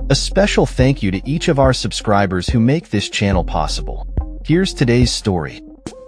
A special thank you to each of our subscribers who make this channel possible. Here's today's story.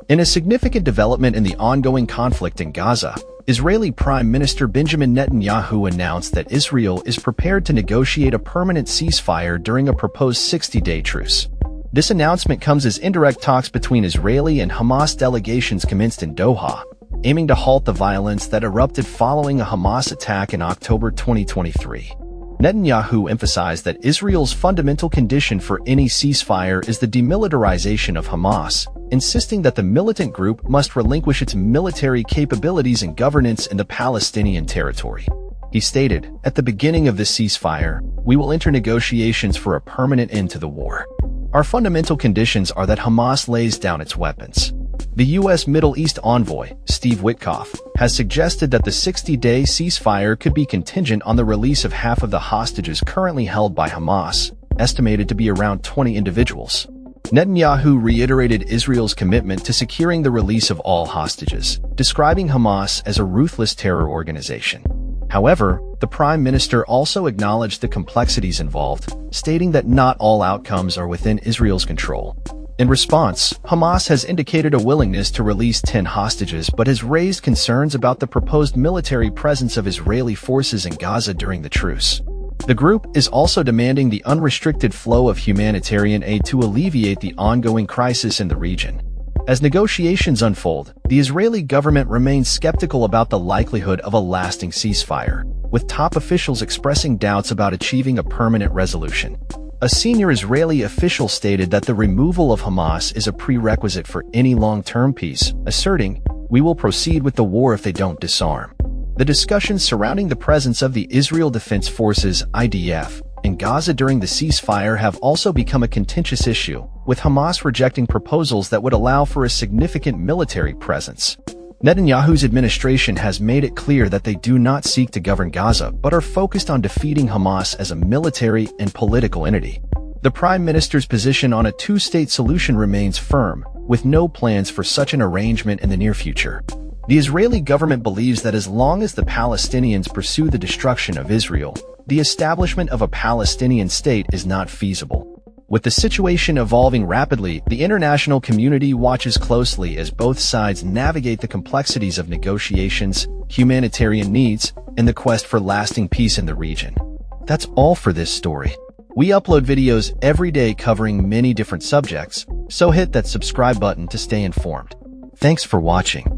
In a significant development in the ongoing conflict in Gaza, Israeli Prime Minister Benjamin Netanyahu announced that Israel is prepared to negotiate a permanent ceasefire during a proposed 60-day truce. This announcement comes as indirect talks between Israeli and Hamas delegations commenced in Doha, aiming to halt the violence that erupted following a Hamas attack in October 2023. Netanyahu emphasized that Israel's fundamental condition for any ceasefire is the demilitarization of Hamas, insisting that the militant group must relinquish its military capabilities and governance in the Palestinian territory. He stated, "At the beginning of this ceasefire, we will enter negotiations for a permanent end to the war. Our fundamental conditions are that Hamas lays down its weapons." The U.S. Middle East envoy, Steve Witkoff, has suggested that the 60-day ceasefire could be contingent on the release of half of the hostages currently held by Hamas, estimated to be around 20 individuals. Netanyahu reiterated Israel's commitment to securing the release of all hostages, describing Hamas as a ruthless terror organization. However, the Prime Minister also acknowledged the complexities involved, stating that not all outcomes are within Israel's control. In response, Hamas has indicated a willingness to release 10 hostages but has raised concerns about the proposed military presence of Israeli forces in Gaza during the truce. The group is also demanding the unrestricted flow of humanitarian aid to alleviate the ongoing crisis in the region. As negotiations unfold, the Israeli government remains skeptical about the likelihood of a lasting ceasefire, with top officials expressing doubts about achieving a permanent resolution. A senior Israeli official stated that the removal of Hamas is a prerequisite for any long-term peace, asserting, "We will proceed with the war if they don't disarm." The discussions surrounding the presence of the Israel Defense Forces (IDF) in Gaza during the ceasefire have also become a contentious issue, with Hamas rejecting proposals that would allow for a significant military presence. Netanyahu's administration has made it clear that they do not seek to govern Gaza but are focused on defeating Hamas as a military and political entity. The Prime Minister's position on a two-state solution remains firm, with no plans for such an arrangement in the near future. The Israeli government believes that as long as the Palestinians pursue the destruction of Israel, the establishment of a Palestinian state is not feasible. With the situation evolving rapidly, the international community watches closely as both sides navigate the complexities of negotiations, humanitarian needs, and the quest for lasting peace in the region. That's all for this story. We upload videos every day covering many different subjects, so hit that subscribe button to stay informed. Thanks for watching.